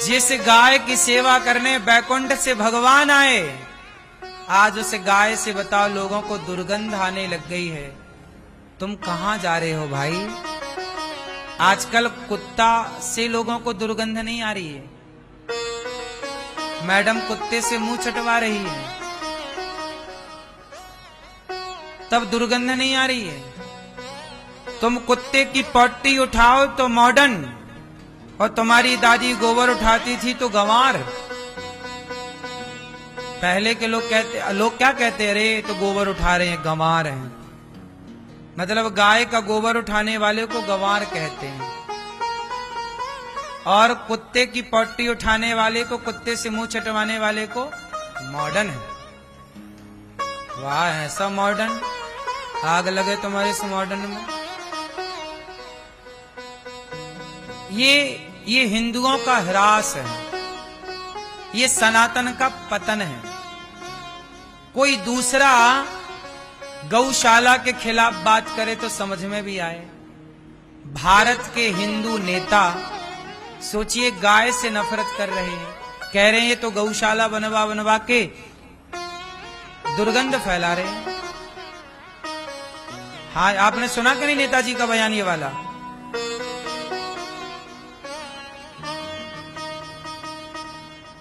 जिस गाय की सेवा करने बैकुंठ से भगवान आए, आज उस गाय से बताओ लोगों को दुर्गंध आने लग गई है। तुम कहां जा रहे हो भाई? आजकल कुत्ता से लोगों को दुर्गंध नहीं आ रही है। मैडम कुत्ते से मुंह चटवा रही है, तब दुर्गंध नहीं आ रही है। तुम कुत्ते की पट्टी उठाओ तो मॉडर्न, और तुम्हारी दादी गोबर उठाती थी तो गंवार। पहले के लोग क्या कहते, अरे तो गोबर उठा रहे हैं, गंवार हैं। मतलब गाय का गोबर उठाने वाले को गंवार कहते हैं, और कुत्ते की पट्टी उठाने वाले को, कुत्ते से मुंह चटवाने वाले को मॉडर्न है। वाह, ऐसा मॉडर्न, आग लगे तुम्हारे इस मॉडर्न में। ये हिंदुओं का ह्रास है, ये सनातन का पतन है। कोई दूसरा गौशाला के खिलाफ बात करे तो समझ में भी आए। भारत के हिंदू नेता सोचिए गाय से नफरत कर रहे हैं, कह रहे हैं तो गौशाला बनवा बनवा के दुर्गंध फैला रहे हैं। हाँ, आपने सुना कि नहीं नेताजी का बयान ये वाला?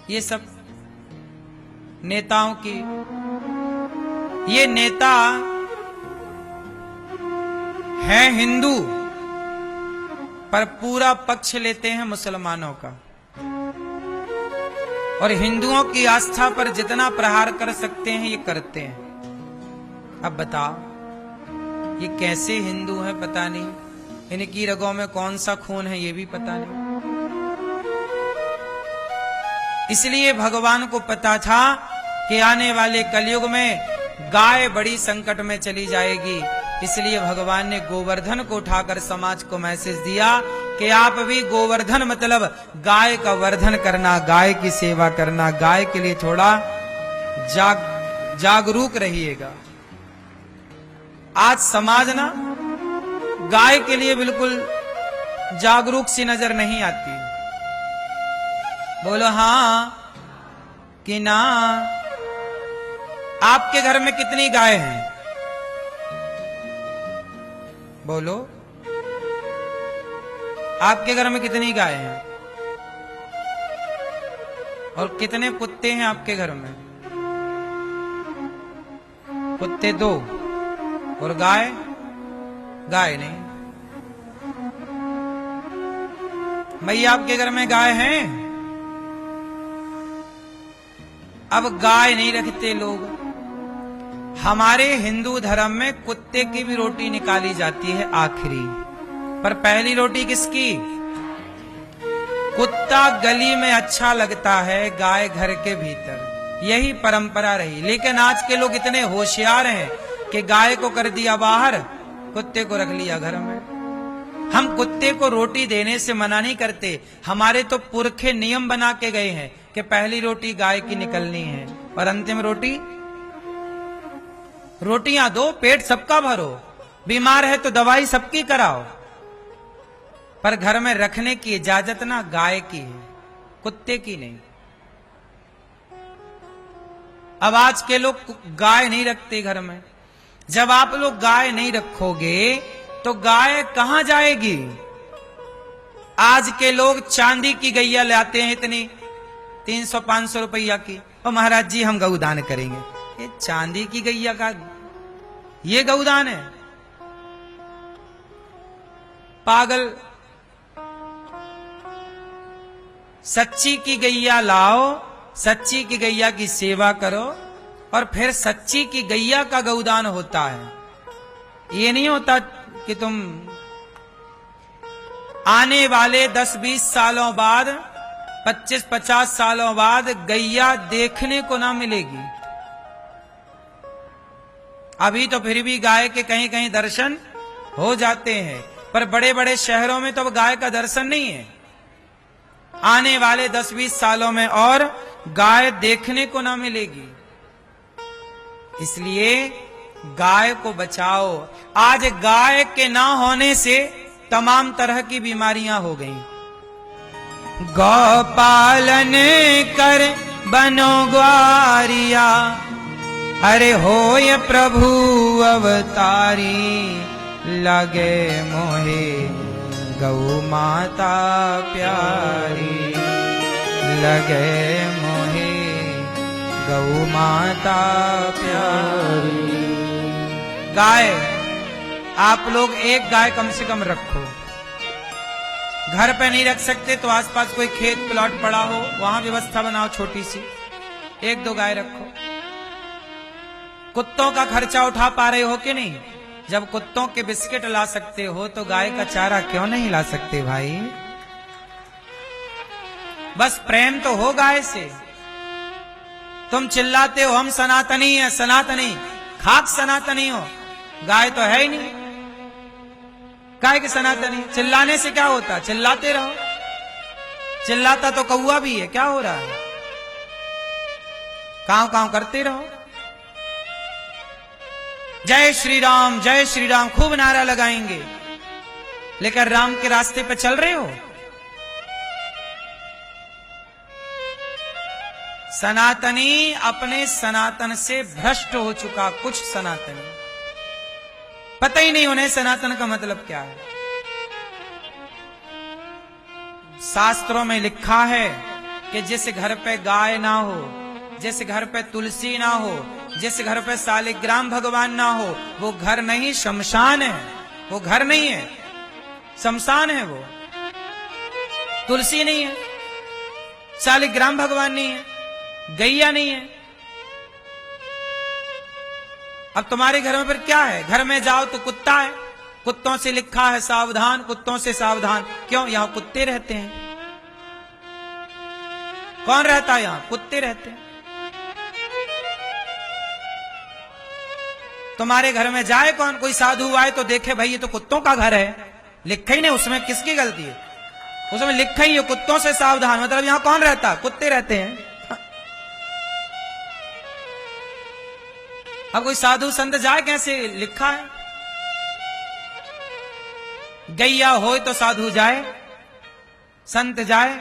ये सब नेताओं की, ये नेता हैं हिंदू पर पूरा पक्ष लेते हैं मुसलमानों का, और हिंदुओं की आस्था पर जितना प्रहार कर सकते हैं ये करते हैं। अब बताओ ये कैसे हिंदू हैं पता नहीं, इनकी रगों में कौन सा खून है ये भी पता नहीं। इसलिए भगवान को पता था कि आने वाले कलयुग में गाय बड़ी संकट में चली जाएगी, इसलिए भगवान ने गोवर्धन को उठाकर समाज को मैसेज दिया कि आप भी गोवर्धन मतलब गाय का वर्धन करना, गाय की सेवा करना, गाय के लिए थोड़ा जागरूक रहिएगा। आज समाज ना गाय के लिए बिल्कुल जागरूक सी नजर नहीं आती। बोलो हाँ कि ना? आपके घर में कितनी गाय हैं? बोलो, आपके घर में कितनी गाय हैं? और कितने कुत्ते हैं आपके घर में? कुत्ते 2 और गाय नहीं। भैया आपके घर में गाय हैं? अब गाय नहीं रखते लोग। हमारे हिंदू धर्म में कुत्ते की भी रोटी निकाली जाती है आखिरी, पर पहली रोटी किसकी? कुत्ता गली में अच्छा लगता है, गाय घर के भीतर, यही परंपरा रही। लेकिन आज के लोग इतने होशियार हैं कि गाय को कर दिया बाहर, कुत्ते को रख लिया घर में। हम कुत्ते को रोटी देने से मना नहीं करते, हमारे तो पुरखे नियम बना के गए हैं कि पहली रोटी गाय की निकलनी है और अंतिम रोटियां दो, पेट सबका भरो, बीमार है तो दवाई सबकी कराओ, पर घर में रखने की इजाजत ना गाय की है, कुत्ते की नहीं। अब आज के लोग गाय नहीं रखते घर में। जब आप लोग गाय नहीं रखोगे तो गाय कहां जाएगी? आज के लोग चांदी की गैया लाते हैं, इतनी 300-500 रुपया की, और महाराज जी हम गौदान करेंगे। ये चांदी की गैया का ये गौदान है? पागल। सच्ची की गैया लाओ, सच्ची की गैया की सेवा करो, और फिर सच्ची की गैया का गौदान होता है। ये नहीं होता कि तुम आने वाले 10-20 सालों बाद, 25-50 सालों बाद गैया देखने को ना मिलेगी। अभी तो फिर भी गाय के कहीं कहीं दर्शन हो जाते हैं, पर बड़े बड़े शहरों में तो अब गाय का दर्शन नहीं है। आने वाले 10-20 सालों में और गाय देखने को ना मिलेगी। इसलिए गाय को बचाओ। आज गाय के ना होने से तमाम तरह की बीमारियां हो गई। गौपालन कर बनो ग्वारिया, अरे होय प्रभु अवतारी, लगे मोहे गौ माता प्यारी, लगे मोहे गौ माता प्यारी। गाय, आप लोग एक गाय कम से कम रखो। घर पे नहीं रख सकते तो आसपास कोई खेत प्लॉट पड़ा हो, वहां व्यवस्था बनाओ छोटी सी, एक दो गाय रखो। कुत्तों का खर्चा उठा पा रहे हो कि नहीं? जब कुत्तों के बिस्किट ला सकते हो तो गाय का चारा क्यों नहीं ला सकते भाई? बस प्रेम तो हो गाय से। तुम चिल्लाते हो हम सनातनी हैं, सनातनी, खाक सनातनी हो, गाय तो है ही नहीं। गाय के सनातनी, चिल्लाने से क्या होता? चिल्लाते रहो, चिल्लाता तो कौवा भी है, क्या हो रहा है? कांव कांव करते रहो। जय श्री राम खूब नारा लगाएंगे, लेकिन राम के रास्ते पे चल रहे हो? सनातनी अपने सनातन से भ्रष्ट हो चुका। कुछ सनातनी पता ही नहीं उन्हें सनातन का मतलब क्या है। शास्त्रों में लिखा है कि जिस घर पे गाय ना हो, जिस घर पे तुलसी ना हो, जिस घर पे शालिग्राम भगवान ना हो, वो घर नहीं, शमशान है। वो घर नहीं है, शमशान है। वो तुलसी नहीं है, शालिग्राम भगवान नहीं है, गैया नहीं है। अब तुम्हारे घर में फिर क्या है? घर में जाओ तो कुत्ता है, कुत्तों से लिखा है सावधान, कुत्तों से सावधान। क्यों? यहां कुत्ते रहते हैं। कौन रहता है यहां? कुत्ते रहते हैं। तुम्हारे घर में जाए कौन? कोई साधु आए तो देखे भाई ये तो कुत्तों का घर है, लिखा ही नहीं, उसमें किसकी गलती है? उसमें लिखा ही है कुत्तों से सावधान, मतलब यहां कौन रहता? कुत्ते रहते हैं। अब कोई साधु संत जाए कैसे? लिखा है। गैया हो तो साधु जाए, संत जाए।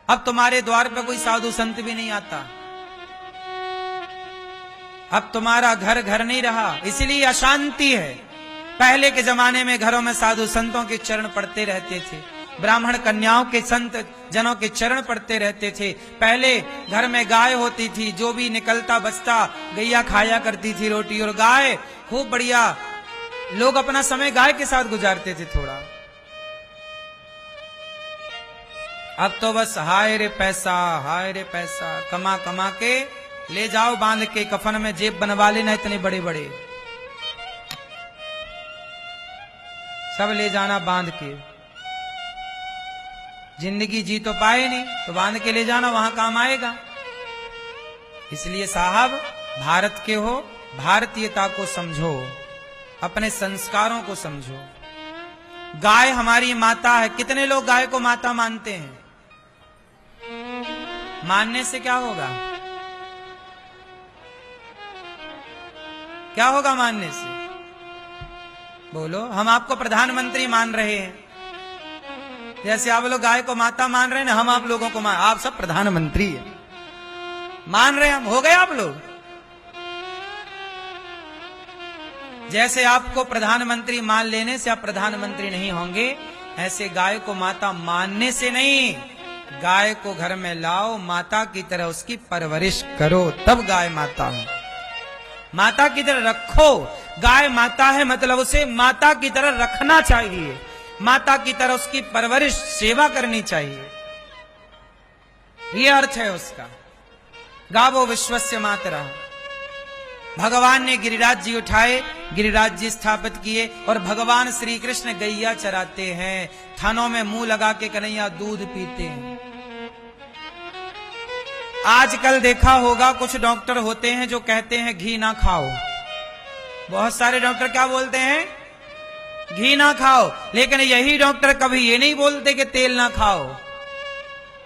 अब तुम्हारे द्वार पे कोई साधु संत भी नहीं आता। अब तुम्हारा घर घर नहीं रहा, इसलिए अशांति है। पहले के जमाने में घरों में साधु संतों के चरण पड़ते रहते थे, ब्राह्मण कन्याओं के संत जनों के चरण पड़ते रहते थे। पहले घर में गाय होती थी, जो भी निकलता बचता गैया खाया करती थी रोटी और गाय। खूब बढ़िया लोग अपना समय गाय के साथ गुजारते थे थोड़ा। अब तो बस हाय रे पैसा, हाय रे पैसा, कमा कमा के ले जाओ, बांध के कफन में जेब बनवा लेना, इतने बड़े बड़े सब ले जाना बांध के। जिंदगी जी तो पाए नहीं, तो बांध के ले जाना, वहां काम आएगा। इसलिए साहब, भारत के हो, भारतीयता को समझो, अपने संस्कारों को समझो। गाय हमारी माता है। कितने लोग गाय को माता मानते हैं? मानने से क्या होगा? क्या होगा मानने से? बोलो। हम आपको प्रधानमंत्री मान रहे हैं, जैसे आप लोग गाय को माता मान रहे हैं ना, हम आप लोगों को आप सब प्रधानमंत्री है मान रहे हैं। हम हो गए आप लोग। जैसे आपको प्रधानमंत्री मान लेने से आप प्रधानमंत्री नहीं होंगे, ऐसे गाय को माता मानने से नहीं। गाय को घर में लाओ, माता की तरह उसकी परवरिश करो, तब गाय माता है। माता की तरह रखो। गाय माता है मतलब उसे माता की तरह रखना चाहिए, माता की तरह उसकी परवरिश सेवा करनी चाहिए। यह अर्थ है उसका। गावो विश्वस्य मातरः। भगवान ने गिरिराज जी उठाए, गिरिराज जी स्थापित किए, और भगवान श्री कृष्ण गैया चराते हैं, थानों में मुंह लगा के कन्हैया दूध पीते हैं। आजकल देखा होगा कुछ डॉक्टर होते हैं जो कहते हैं घी ना खाओ। बहुत सारे डॉक्टर क्या बोलते हैं? घी ना खाओ। लेकिन यही डॉक्टर कभी ये नहीं बोलते कि तेल ना खाओ।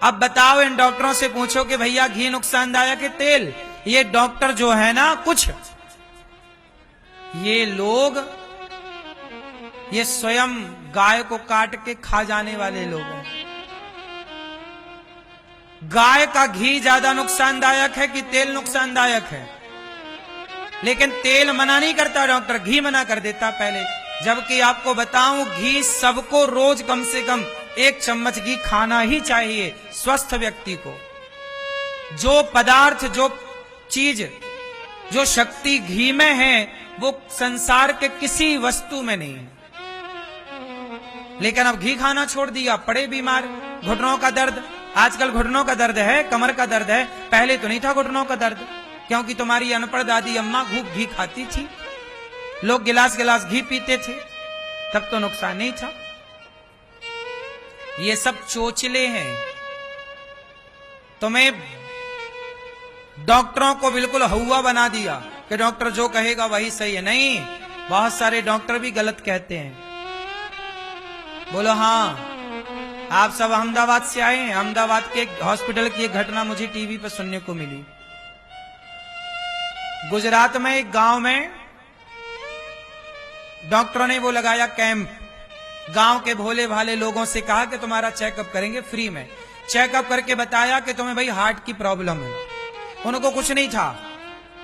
अब बताओ, इन डॉक्टरों से पूछो कि भैया घी नुकसानदायक है तेल? ये डॉक्टर जो है ना, कुछ ये लोग, ये स्वयं गाय को काट के खा जाने वाले लोग हैं। गाय का घी ज्यादा नुकसानदायक है कि तेल नुकसानदायक है? लेकिन तेल मना नहीं करता डॉक्टर, घी मना कर देता पहले। जबकि आपको बताऊं, घी सबको रोज कम से कम 1 चम्मच घी खाना ही चाहिए स्वस्थ व्यक्ति को। जो पदार्थ, जो चीज, जो शक्ति घी में है वो संसार के किसी वस्तु में नहीं है। लेकिन अब घी खाना छोड़ दिया, पड़े बीमार, घुटनों का दर्द। आजकल घुटनों का दर्द है, कमर का दर्द है, पहले तो नहीं था घुटनों का दर्द, क्योंकि तुम्हारी अनपढ़ दादी अम्मा खूब घी खाती थी, लोग गिलास गिलास घी पीते थे, तब तो नुकसान नहीं था। ये सब चोचले हैं। तुम्हें डॉक्टरों को बिल्कुल हौवा बना दिया कि डॉक्टर जो कहेगा वही सही है। नहीं, बहुत सारे डॉक्टर भी गलत कहते हैं। बोलो हाँ, आप सब अहमदाबाद से आए हैं। अहमदाबाद के एक हॉस्पिटल की एक घटना मुझे टीवी पर सुनने को मिली। गुजरात में एक गांव में डॉक्टरों ने वो लगाया कैंप। गांव के भोले भाले लोगों से कहा कि तुम्हारा चेकअप करेंगे फ्री में। चेकअप करके बताया कि तुम्हें भाई हार्ट की प्रॉब्लम है। उनको कुछ नहीं था,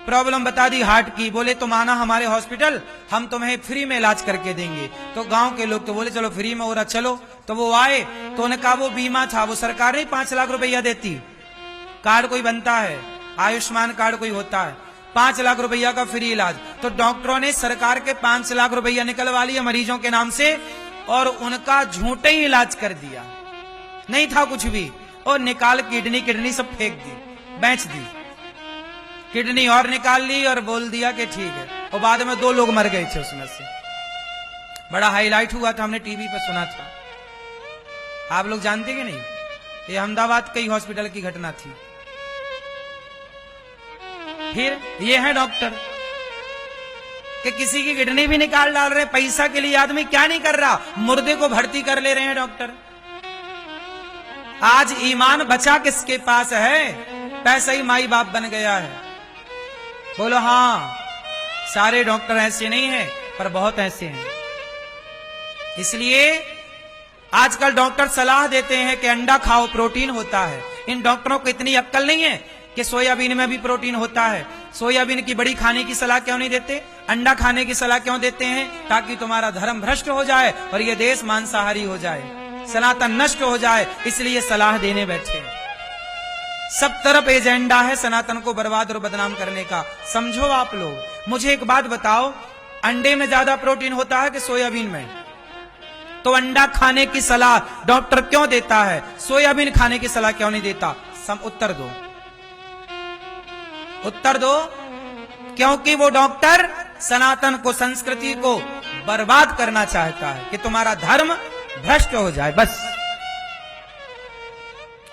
प्रॉब्लम बता दी हार्ट की। बोले तुम आना हमारे हॉस्पिटल, हम तुम्हें फ्री में इलाज करके देंगे। तो गांव के लोग तो बोले चलो फ्री में हो रहा, चलो। तो वो आए तो उन्हें कहा वो बीमा था, वो सरकार नहीं 5 लाख रुपया देती, कार्ड कोई बनता है, आयुष्मान कार्ड कोई होता है, 5 लाख रुपया का फ्री इलाज। तो डॉक्टरों ने सरकार के 5 लाख रुपया निकलवा लिया मरीजों के नाम से और उनका झूठे ही इलाज कर दिया। नहीं था कुछ भी, और निकाल किडनी सब फेंक दी, बेच दी, किडनी और निकाल ली और बोल दिया कि ठीक है। और बाद में 2 लोग मर गए थे उसमें से। बड़ा हाईलाइट हुआ था, हमने टीवी पर सुना था। आप लोग जानते कि नहीं? ये अहमदाबाद के हॉस्पिटल की घटना थी। फिर ये है डॉक्टर कि किसी की किडनी भी निकाल डाल रहे, पैसा के लिए आदमी क्या नहीं कर रहा, मुर्दे को भर्ती कर ले रहे हैं डॉक्टर। आज ईमान बचा किसके पास है? पैसा ही माई बाप बन गया है। बोलो हाँ, सारे डॉक्टर ऐसे नहीं हैं, पर बहुत ऐसे हैं। इसलिए आजकल डॉक्टर सलाह देते हैं कि अंडा खाओ, प्रोटीन होता है। इन डॉक्टरों को इतनी अक्ल नहीं है कि सोयाबीन में भी प्रोटीन होता है। सोयाबीन की बड़ी खाने की सलाह क्यों नहीं देते? अंडा खाने की सलाह क्यों देते हैं? ताकि तुम्हारा धर्म भ्रष्ट हो जाए और ये देश मांसाहारी हो जाए, सनातन नष्ट हो जाए, इसलिए सलाह देने बैठे। सब तरफ एजेंडा है सनातन को बर्बाद और बदनाम करने का। समझो आप लोग। मुझे एक बात बताओ, अंडे में ज्यादा प्रोटीन होता है कि सोयाबीन में? तो अंडा खाने की सलाह डॉक्टर क्यों देता है, सोयाबीन खाने की सलाह क्यों नहीं देता? उत्तर दो, उत्तर दो। क्योंकि वो डॉक्टर सनातन को, संस्कृति को बर्बाद करना चाहता है कि तुम्हारा धर्म भ्रष्ट हो जाए, बस।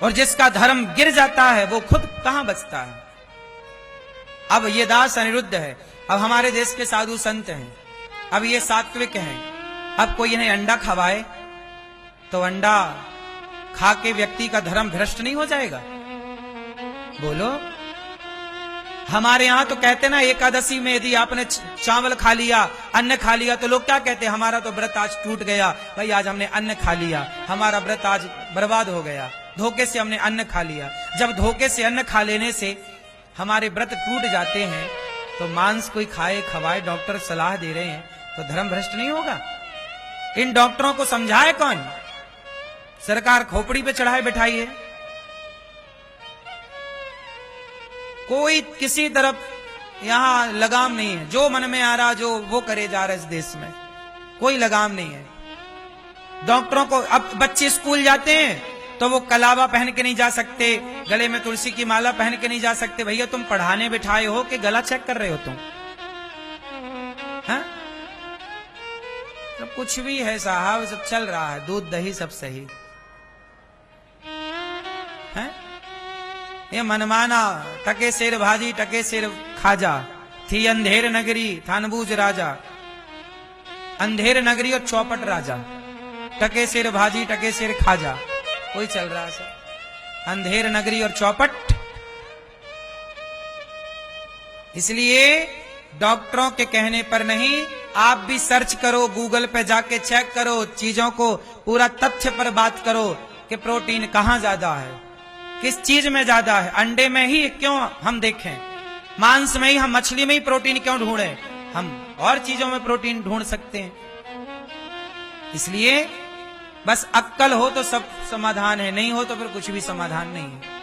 और जिसका धर्म गिर जाता है वो खुद कहां बचता है। अब ये दास अनिरुद्ध है, अब हमारे देश के साधु संत हैं, अब ये सात्विक हैं। अब कोई इन्हें अंडा खवाए तो अंडा खा के व्यक्ति का धर्म भ्रष्ट नहीं हो जाएगा? बोलो। हमारे यहां तो कहते ना, एकादशी में यदि आपने चावल खा लिया, अन्न खा लिया, तो लोग क्या कहते हैं? हमारा तो व्रत आज टूट गया भाई, आज हमने अन्न खा लिया, हमारा व्रत आज बर्बाद हो गया, धोखे से हमने अन्न खा लिया। जब धोखे से अन्न खा लेने से हमारे व्रत टूट जाते हैं तो मांस कोई खाए खवाए, डॉक्टर सलाह दे रहे हैं, तो धर्म भ्रष्ट नहीं होगा? इन डॉक्टरों को समझाए कौन? सरकार खोपड़ी पे चढ़ाए बैठाई है। कोई किसी तरफ यहां लगाम नहीं है, जो मन में आ रहा जो वो करे जा रहा है। इस देश में कोई लगाम नहीं है डॉक्टरों को। अब बच्चे स्कूल जाते हैं तो वो कलावा पहन के नहीं जा सकते, गले में तुलसी की माला पहन के नहीं जा सकते। भैया तुम पढ़ाने बिठाए हो कि गला चेक कर रहे हो तुम? हाँ? तो कुछ भी है साहब, सब चल रहा है, दूध दही सब सही है। ये मनमाना टके शेर भाजी टके शेर खाजा, थी अंधेर नगरी थानबूज राजा। अंधेर नगरी और चौपट राजा, टके शेर भाजी टके शेर खाजा, कोई चल रहा है सर, अंधेर नगरी और चौपट। इसलिए डॉक्टरों के कहने पर नहीं, आप भी सर्च करो, गूगल पे जाके चेक करो, चीजों को पूरा तथ्य पर बात करो कि प्रोटीन कहां ज्यादा है। किस चीज में ज्यादा है? अंडे में ही क्यों हम देखें, मांस में ही, हम मछली में ही प्रोटीन क्यों ढूंढे? हम और चीजों में प्रोटीन ढूंढ सकते हैं। इसलिए बस अक्कल हो तो सब समाधान है, नहीं हो तो फिर कुछ भी समाधान नहीं है।